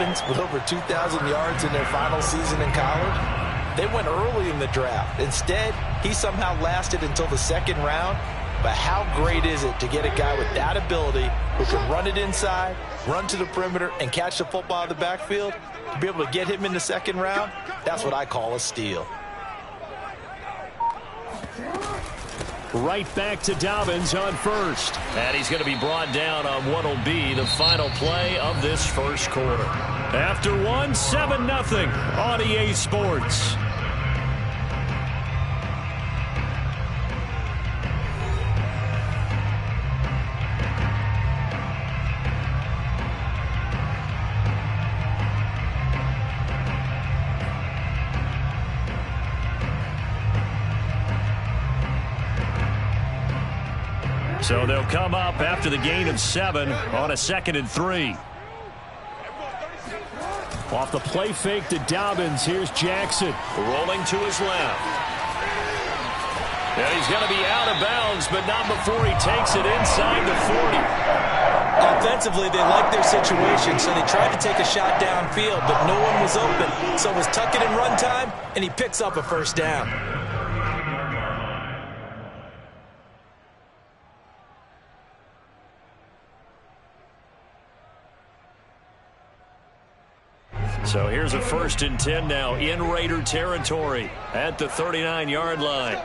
Dobbins with over 2,000 yards in their final season in college? They went early in the draft. Instead, he somehow lasted until the second round. But how great is it to get a guy with that ability who can run it inside, run to the perimeter, and catch the football in the backfield? To be able to get him in the second round, that's what I call a steal. Right back to Dobbins on first. And he's going to be brought down on what will be the final play of this first quarter. After one, 7-0 on EA Sports. So they'll come up after the gain of 7 on a 2nd and 3. Off the play fake to Dobbins. Here's Jackson rolling to his left. And he's going to be out of bounds, but not before he takes it inside the 40. Offensively, they liked their situation, so they tried to take a shot downfield, but no one was open. So it was tuck it and run time, and he picks up a first down. So here's a 1st and 10 now in Raider territory at the 39-yard line.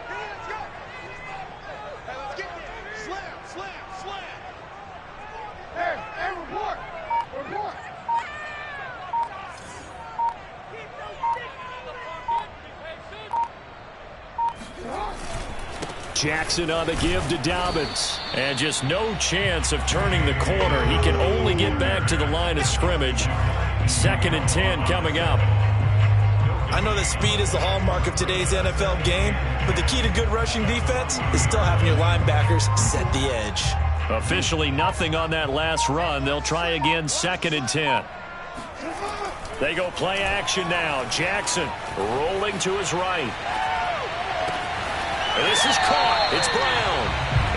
Jackson on the give to Dobbins. And just no chance of turning the corner. He can only get back to the line of scrimmage. 2nd and 10 coming up. I know that speed is the hallmark of today's NFL game, but the key to good rushing defense is still having your linebackers set the edge. Officially nothing on that last run. They'll try again 2nd and 10. They go play action now. Jackson rolling to his right. And this is caught. It's Brown.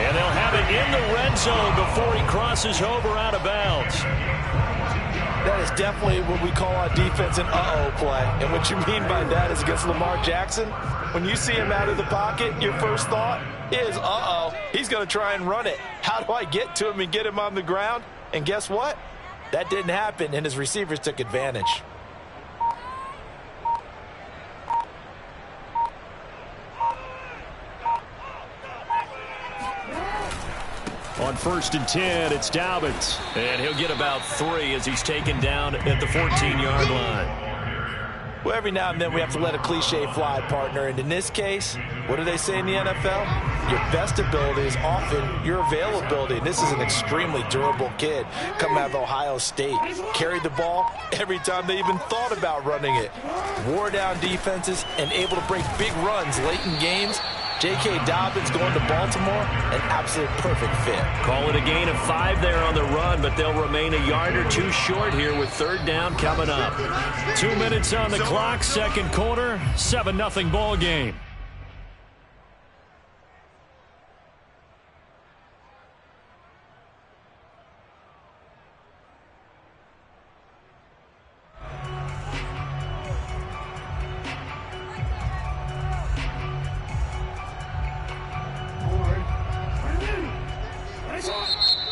And they'll have it in the red zone before he crosses over out of bounds. That is definitely what we call on defense an uh-oh play. And what you mean by that is against Lamar Jackson, when you see him out of the pocket, your first thought is, uh-oh, he's going to try and run it. How do I get to him and get him on the ground? And guess what? That didn't happen, and his receivers took advantage. On 1st and 10, it's Dobbins. And he'll get about 3 as he's taken down at the 14-yard line. Well, every now and then we have to let a cliche fly, partner. And in this case, what do they say in the NFL? Your best ability is often your availability. And this is an extremely durable kid coming out of Ohio State. Carried the ball every time they even thought about running it. Wore down defenses and able to break big runs late in games. J.K. Dobbins going to Baltimore, an absolute perfect fit. Call it a gain of 5 there on the run, but they'll remain a yard or 2 short here with 3rd down coming up. 2 minutes on the clock, 2nd quarter, 7-0 ball game.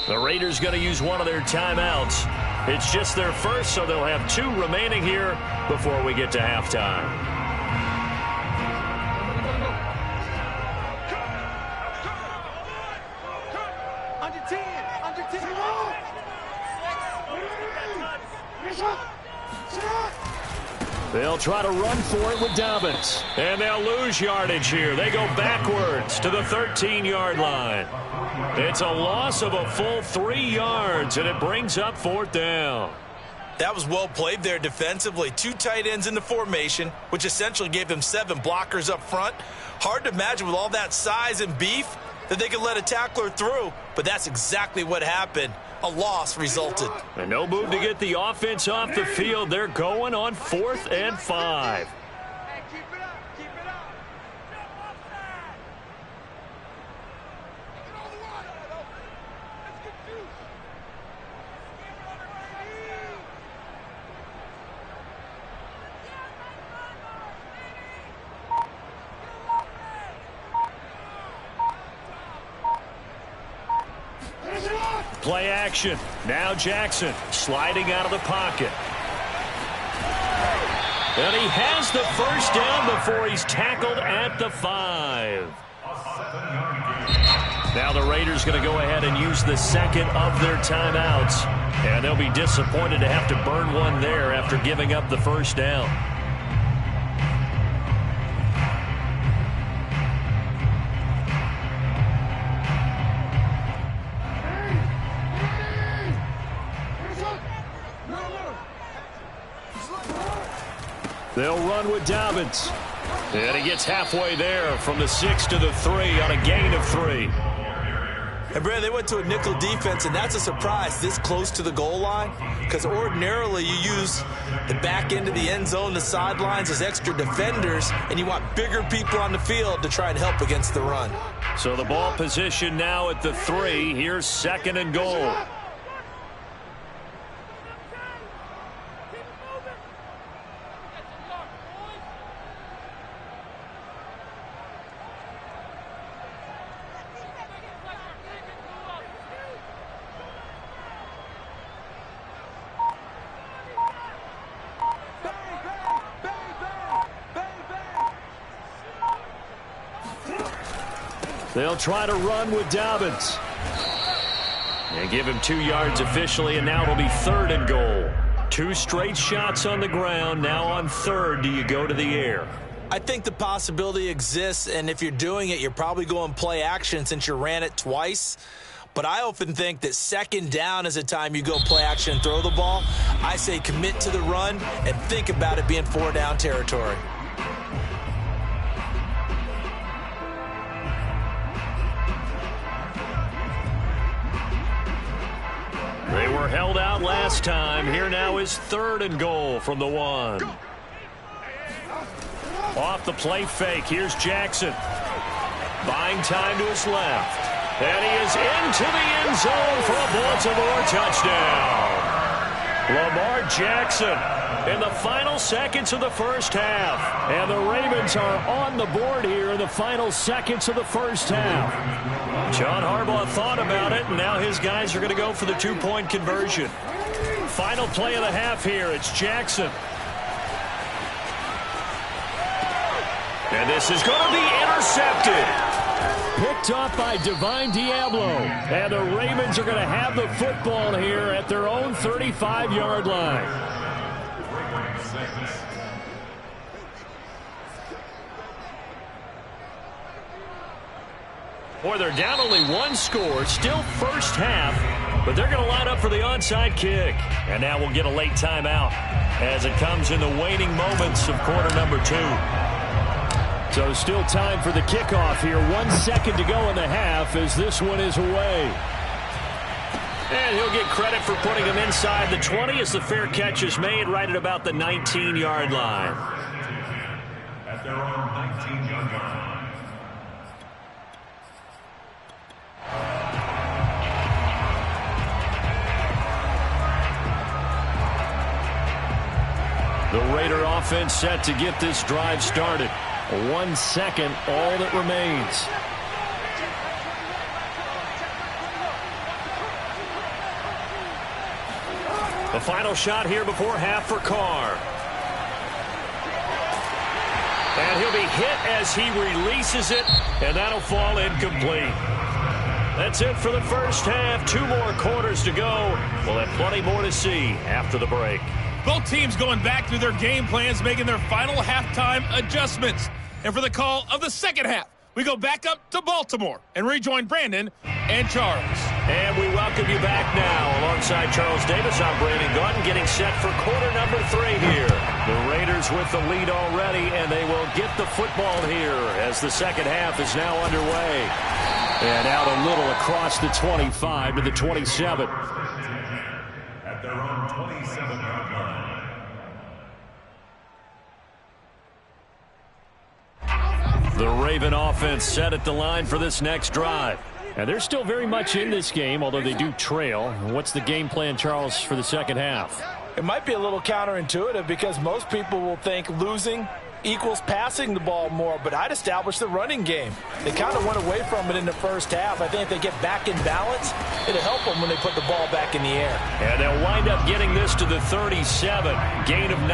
The Raiders going to use one of their timeouts. It's just their first, so they'll have 2 remaining here before we get to halftime. They'll try to run for it with Dobbins. And they'll lose yardage here. They go backwards to the 13-yard line. It's a loss of a full 3 yards, and it brings up 4th down. That was well played there defensively. 2 tight ends in the formation, which essentially gave them 7 blockers up front. Hard to imagine with all that size and beef that they could let a tackler through, but that's exactly what happened. A loss resulted. And no move to get the offense off the field. They're going on 4th and 5. play action. Now Jackson sliding out of the pocket. And he has the first down before he's tackled at the 5. Now the Raiders going to go ahead and use the second of their timeouts. And they'll be disappointed to have to burn one there after giving up the first down. They'll run with Dobbins. And he gets halfway there from the 6 to the 3 on a gain of 3. And, Brad, they went to a nickel defense, and that's a surprise this close to the goal line, because ordinarily you use the back end of the end zone, the sidelines as extra defenders, and you want bigger people on the field to try and help against the run. So the ball position now at the 3. Here's 2nd and goal. They'll try to run with Dobbins. And give him 2 yards officially, and now it'll be 3rd and goal. 2 straight shots on the ground. Now on 3rd, do you go to the air? I think the possibility exists, and if you're doing it, you're probably going play action since you ran it twice. But I often think that 2nd down is a time you go play action and throw the ball. I say commit to the run and think about it being 4-down territory. They were held out last time. Here now is 3rd and goal from the 1. Off the play fake. Here's Jackson. Buying time to his left. And he is into the end zone for a Baltimore touchdown. Lamar Jackson in the final seconds of the first half. And the Ravens are on the board here in the final seconds of the first half. John Harbaugh thought about it, and now his guys are going to go for the 2-point conversion. Final play of the half here. It's Jackson. And this is going to be intercepted. Picked up by Divine Diablo. And the Ravens are going to have the football here at their own 35-yard line. Boy, they're down only 1 score, still first half, but they're going to line up for the onside kick. And now we'll get a late timeout as it comes in the waning moments of quarter number 2. So still time for the kickoff here. 1 second to go in the half as this one is away. And he'll get credit for putting him inside the 20 as the fair catch is made right at about the 19-yard line. At their own 19-yard line. The Raider offense set to get this drive started. 1 second, all that remains. The final shot here before half for Carr. And he'll be hit as he releases it, and that'll fall incomplete. That's it for the first half. 2 more quarters to go. We'll have plenty more to see after the break. Both teams going back through their game plans, making their final halftime adjustments. And for the call of the second half, we go back up to Baltimore and rejoin Brandon and Charles. And we welcome you back now. Alongside Charles Davis, I'm Brandon Gaudin, getting set for quarter number 3 here. The Raiders with the lead already, and they will get the football here as the second half is now underway. And out a little across the 25 to the 27. At their own 27-yard line. The Raven offense set at the line for this next drive. And they're still very much in this game, although they do trail. What's the game plan, Charles, for the second half? It might be a little counterintuitive because most people will think losing equals passing the ball more, but I'd establish the running game. They kind of went away from it in the first half. I think if they get back in balance, it'll help them when they put the ball back in the air. And they'll wind up getting this to the 37, gain of 9.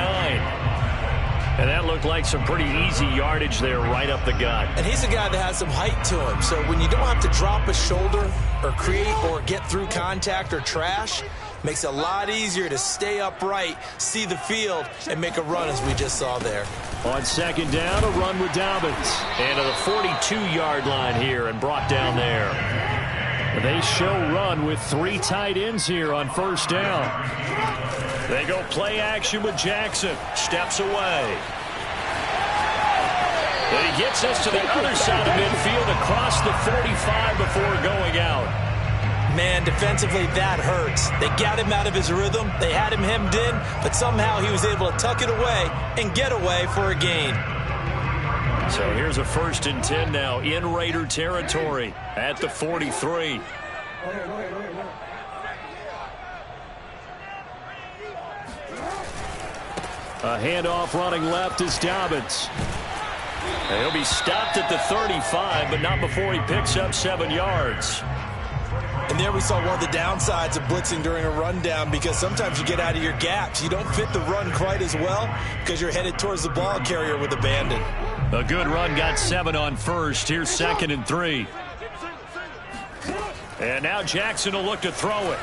And that looked like some pretty easy yardage there right up the gut. And he's a guy that has some height to him. So when you don't have to drop a shoulder or create or get through contact or trash, makes it a lot easier to stay upright, see the field, and make a run as we just saw there. On second down, a run with Dobbins. And to the 42-yard line here and brought down there. They show run with 3 tight ends here on first down. They go play action with Jackson. Steps away. And he gets us to the other side of midfield across the 45 before going out. Man, defensively, that hurts. They got him out of his rhythm. They had him hemmed in, but somehow he was able to tuck it away and get away for a gain. So here's a 1st and 10 now in Raider territory at the 43. A handoff running left is Dobbins. He'll be stopped at the 35, but not before he picks up 7 yards. And there we saw one of the downsides of blitzing during a rundown, because sometimes you get out of your gaps. You don't fit the run quite as well because you're headed towards the ball carrier with abandon. A good run got 7 on first. Here's 2nd and 3. And now Jackson will look to throw it.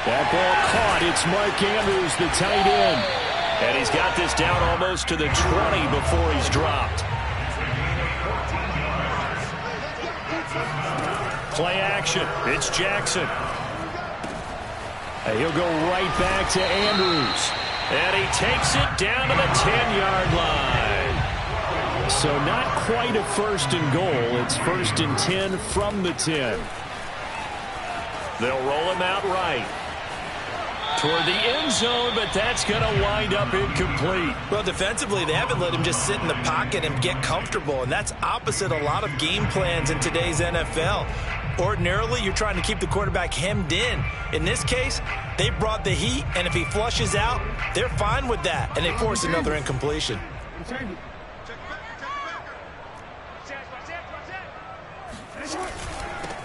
That ball caught. It's Mark Andrews, the tight end. And he's got this down almost to the 20 before he's dropped. Play action. It's Jackson. And he'll go right back to Andrews. And he takes it down to the 10-yard line. So not quite a 1st and goal. It's 1st and 10 from the 10. They'll roll him out right toward the end zone, but that's going to wind up incomplete. Well, defensively, they haven't let him just sit in the pocket and get comfortable, and that's opposite a lot of game plans in today's NFL. Ordinarily, you're trying to keep the quarterback hemmed in. In this case, they brought the heat, and if he flushes out, they're fine with that, and they force another incompletion.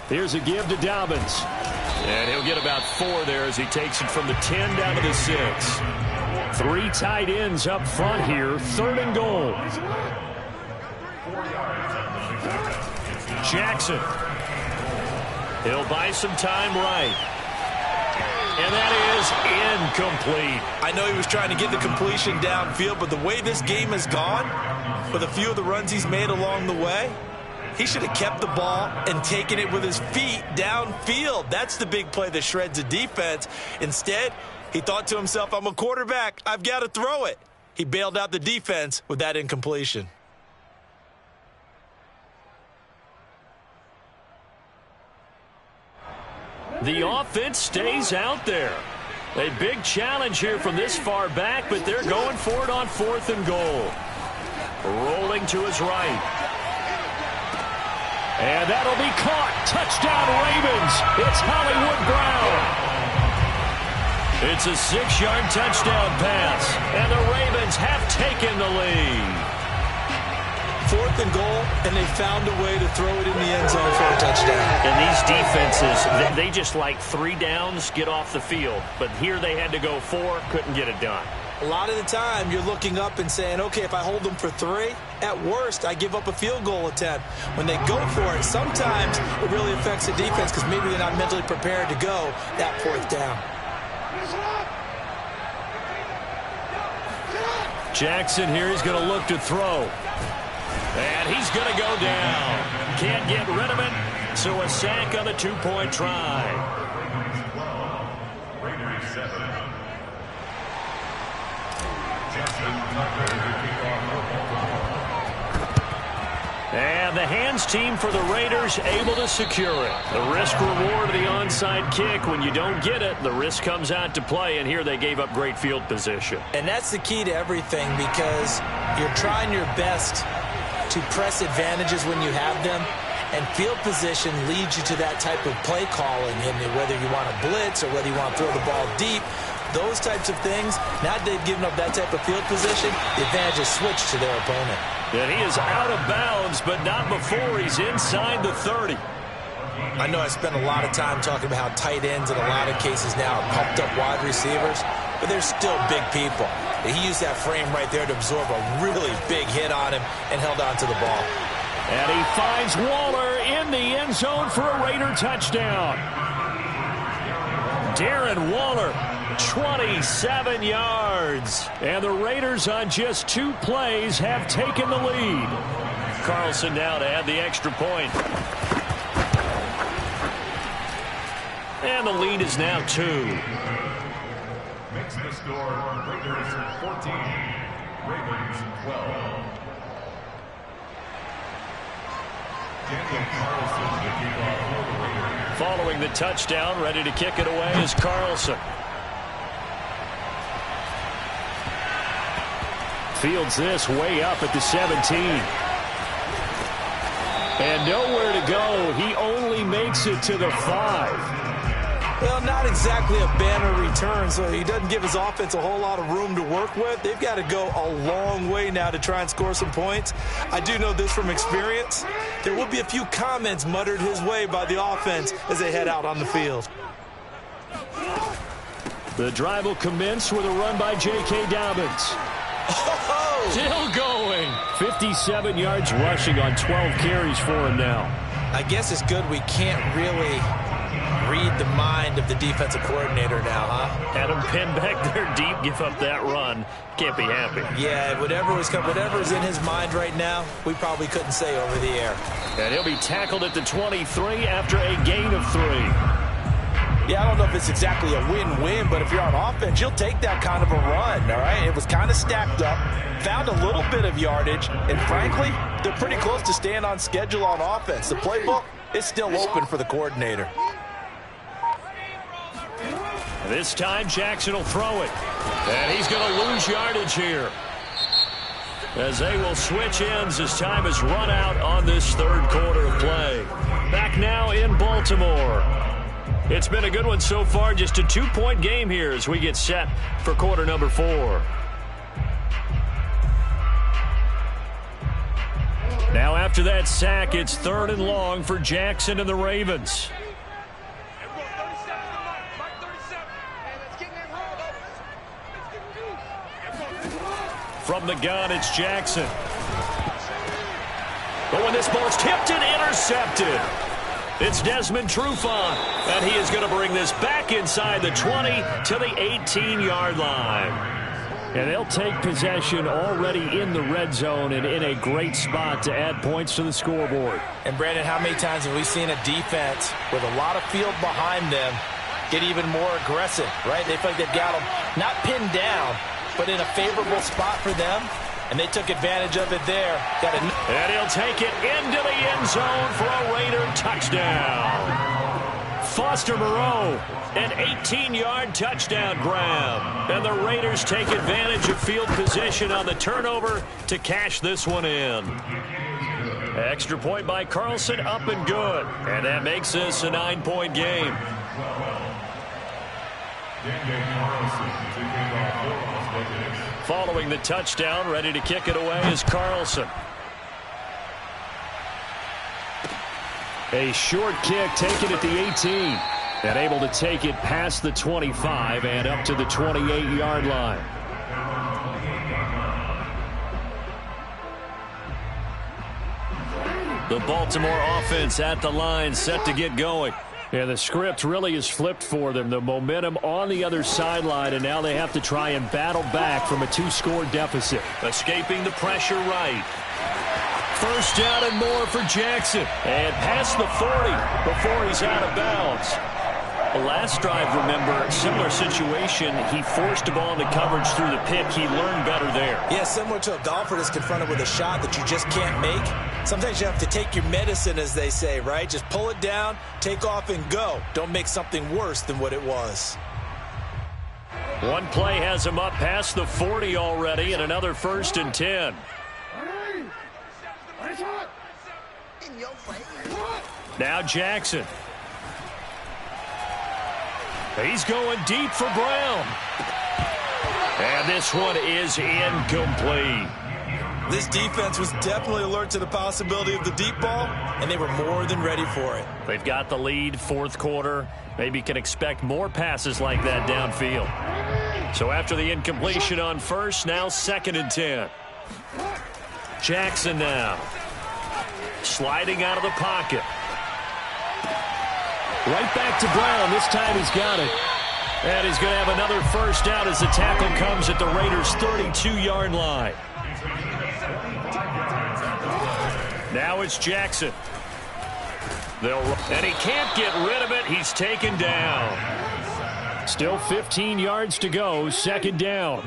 Here's a give to Dobbins. And he'll get about 4 there as he takes it from the 10 down to the 6. 3 tight ends up front here. 3rd and goal. Jackson. He'll buy some time right. And that is incomplete. I know he was trying to get the completion downfield, but the way this game has gone, with a few of the runs he's made along the way, he should have kept the ball and taken it with his feet downfield. That's the big play that shreds a defense. Instead, he thought to himself, I'm a quarterback. I've got to throw it. He bailed out the defense with that incompletion. The offense stays out there. A big challenge here from this far back, but they're going for it on 4th and goal. Rolling to his right. And that'll be caught. Touchdown, Ravens. It's Hollywood Brown. It's a 6-yard touchdown pass. And the Ravens have taken the lead. 4th and goal, and they found a way to throw it in the end zone for a touchdown. And these defenses, they just like 3 downs, get off the field. But here they had to go 4, couldn't get it done. A lot of the time, you're looking up and saying, okay, if I hold them for 3, at worst, I give up a field goal attempt. When they go for it, sometimes it really affects the defense because maybe they're not mentally prepared to go that 4th down. Jackson here, he's going to look to throw. And he's going to go down. Can't get rid of it, so a sack on the 2-point try. And the hands team for the Raiders able to secure it. The risk-reward of the onside kick. When you don't get it, the risk comes out to play, and here they gave up great field position. And that's the key to everything, because you're trying your best to press advantages when you have them, and field position leads you to that type of play calling. And whether you want to blitz or whether you want to throw the ball deep, those types of things, now that they've given up that type of field position, the advantage is switched to their opponent. And he is out of bounds, but not before he's inside the 30. I know I spent a lot of time talking about how tight ends in a lot of cases now are pumped up wide receivers, but they're still big people. He used that frame right there to absorb a really big hit on him and held on to the ball. And he finds Waller in the end zone for a Raider touchdown. Darren Waller, 27 yards. And the Raiders on just 2 plays have taken the lead. Carlson now to add the extra point. And the lead is now 2. Makes the score Raiders 14, Ravens 12. Daniel Carlson to kick off for the Raiders. Following the touchdown, ready to kick it away is Carlson. Fields this way up at the 17. And nowhere to go. He only makes it to the 5. Well, not exactly a banner return, so he doesn't give his offense a whole lot of room to work with. They've got to go a long way now to try and score some points. I do know this from experience. There will be a few comments muttered his way by the offense as they head out on the field. The drive will commence with a run by J.K. Dobbins. Oh! Still going. 57 yards rushing on 12 carries for him now. I guess it's good we can't really read the mind of the defensive coordinator now, huh? Had him pinned back there deep, give up that run. Can't be happy. Yeah, whatever's in his mind right now, we probably couldn't say over the air. And he'll be tackled at the 23 after a gain of 3. Yeah, I don't know if it's exactly a win-win, but if you're on offense, you'll take that kind of a run, all right? It was kind of stacked up, found a little bit of yardage, and frankly, they're pretty close to staying on schedule on offense. The playbook is still open for the coordinator. This time, Jackson will throw it. And he's going to lose yardage here, as they will switch ends as time is run out on this third quarter of play. Back now in Baltimore. It's been a good one so far. Just a 2-point game here as we get set for quarter number 4. Now after that sack, it's 3rd and long for Jackson and the Ravens. From the gun, it's Jackson. But when this ball's tipped and intercepted, it's Desmond Trufant, and he is going to bring this back inside the 20 to the 18-yard line. And they'll take possession already in the red zone and in a great spot to add points to the scoreboard. And, Brandon, how many times have we seen a defense with a lot of field behind them get even more aggressive, right? They feel like they've got them not pinned down, but in a favorable spot for them, and they took advantage of it there. And he'll take it into the end zone for a Raider touchdown. Foster Moreau, an 18-yard touchdown grab. And the Raiders take advantage of field position on the turnover to cash this one in. Extra point by Carlson, up and good. And that makes this a 9-point game. Following the touchdown, ready to kick it away is Carlson. A short kick taken at the 18. And able to take it past the 25 and up to the 28-yard line. The Baltimore offense at the line, set to get going. Yeah, the script really is flipped for them. The momentum on the other sideline, and now they have to try and battle back from a 2-score deficit. Escaping the pressure right. First down and more for Jackson. And past the 40 before he's out of bounds. The last drive, remember, similar situation. He forced a ball into coverage through the pick. He learned better there. Yeah, similar to a golfer that's confronted with a shot that you just can't make. Sometimes you have to take your medicine, as they say, right? Just pull it down, take off, and go. Don't make something worse than what it was. One play has him up past the 40 already, and another 1st and 10. Now Jackson. He's going deep for Brown. And this one is incomplete. This defense was definitely alert to the possibility of the deep ball, and they were more than ready for it. They've got the lead, fourth quarter. Maybe can expect more passes like that downfield. So after the incompletion on first, now 2nd and 10. Jackson now. Sliding out of the pocket. Right back to Brown. This time he's got it. And he's going to have another first down as the tackle comes at the Raiders' 32-yard line. Now it's Jackson. And he can't get rid of it. He's taken down. Still 15 yards to go. 2nd down.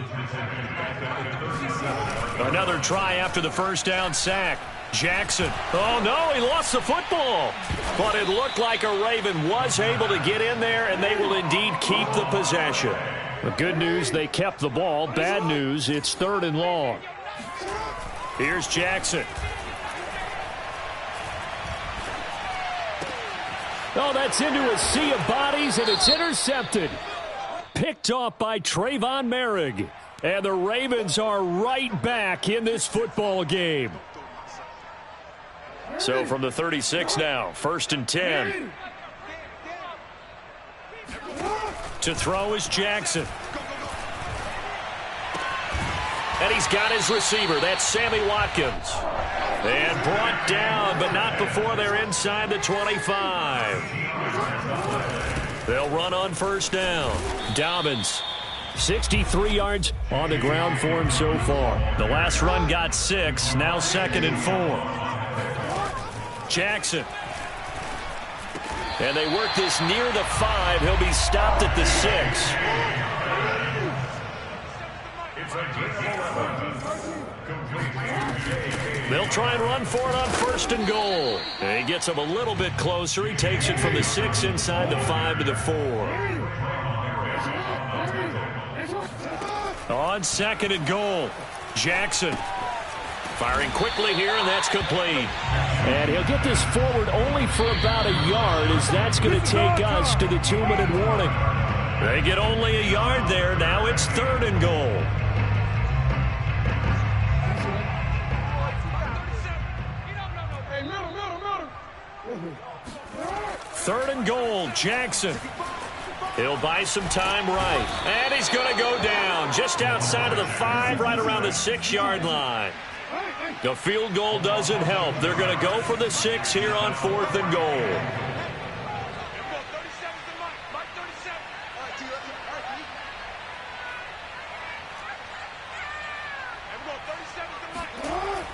Another try after the first down sack. Jackson. Oh, no, he lost the football. But it looked like a Raven was able to get in there, and they will indeed keep the possession. The good news, they kept the ball. Bad news, it's 3rd and long. Here's Jackson. Oh, that's into a sea of bodies, and it's intercepted. Picked off by Trayvon Merrick. And the Ravens are right back in this football game. So from the 36 now, 1st and 10. To throw is Jackson. And he's got his receiver. That's Sammy Watkins. And brought down, but not before they're inside the 25. They'll run on first down. Dobbins, 63 yards on the ground for him so far. The last run got 6, now 2nd and 4. Jackson. And they work this near the 5. He'll be stopped at the 6. They'll try and run for it on 1st and goal. And he gets him a little bit closer. He takes it from the 6 inside the 5 to the 4. On 2nd and goal, Jackson. Firing quickly here, and that's complete. And he'll get this forward only for about a yard, as that's going to take us to the 2-minute warning. They get only a yard there. Now it's 3rd and goal. Third and goal, Jackson. He'll buy some time right. And he's going to go down just outside of the 5, right around the 6-yard line. The field goal doesn't help. They're going to go for the 6 here on 4th and goal.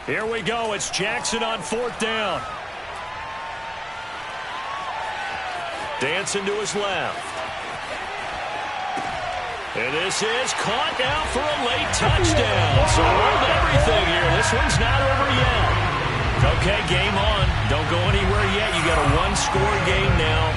Here we go. It's Jackson on 4th down. Dancing to his left. And this is caught now for a late touchdown. So hold everything here. This one's not over yet. Okay, game on. Don't go anywhere yet. You got a one-score game now.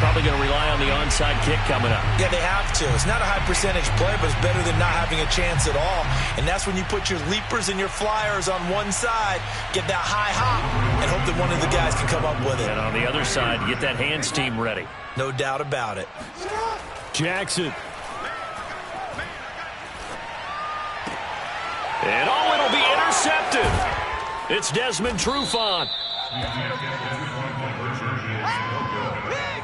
Probably going to rely on the onside kick coming up. Yeah, they have to. It's not a high percentage play, but it's better than not having a chance at all. And that's when you put your leapers and your flyers on one side, get that high hop, and hope that one of the guys can come up with it. And on the other side, get that hands team ready. No doubt about it. Jackson. And oh, it'll be intercepted. It's Desmond Trufant.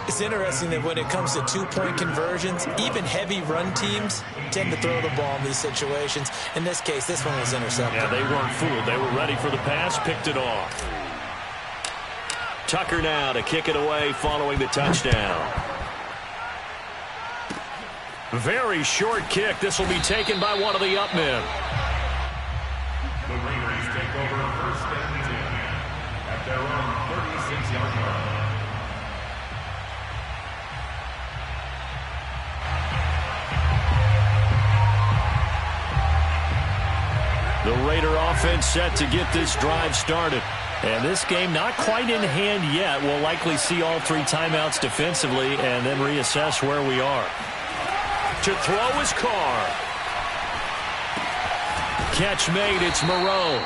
It's interesting that when it comes to two-point conversions, even heavy run teams tend to throw the ball in these situations. In this case, this one was intercepted. Yeah, they weren't fooled. They were ready for the pass, picked it off. Tucker now to kick it away following the touchdown. Very short kick. This will be taken by one of the up men. The Raiders take over 1st and 10 at their own 36-yard line. The Raider offense set to get this drive started. And this game not quite in hand yet. We'll likely see all 3 timeouts defensively and then reassess where we are. To throw is Carr. Catch made, it's Moreau.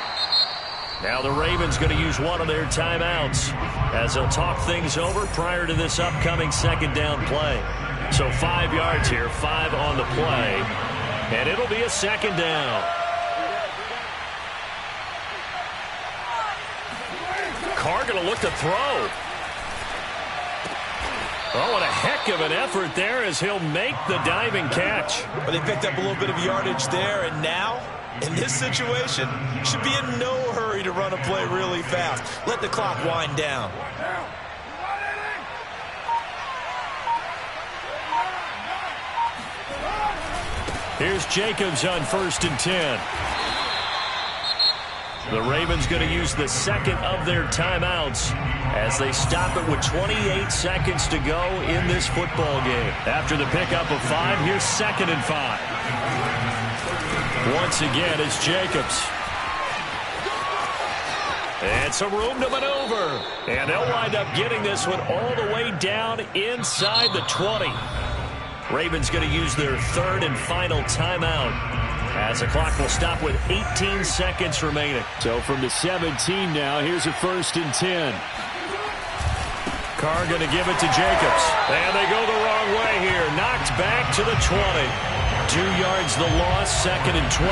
Now the Ravens going to use one of their timeouts as they'll talk things over prior to this upcoming 2nd down play. So 5 yards here, 5 on the play. And it'll be a second down. Carr going to look to throw. Oh, what a heck of an effort there as he'll make the diving catch. But they picked up a little bit of yardage there, and now, in this situation, should be in no hurry to run a play really fast. Let the clock wind down. Here's Jacobs on 1st and 10. The Ravens going to use the second of their timeouts as they stop it with 28 seconds to go in this football game. After the pickup of 5, here's 2nd and 5. Once again, it's Jacobs. And some room to maneuver. And they'll wind up getting this one all the way down inside the 20. Ravens going to use their 3rd and final timeout as the clock will stop with 18 seconds remaining. So from the 17 now, here's a 1st and 10. Carr going to give it to Jacobs. And they go the wrong way here. Knocked back to the 20. 2 yards the loss, 2nd and 12.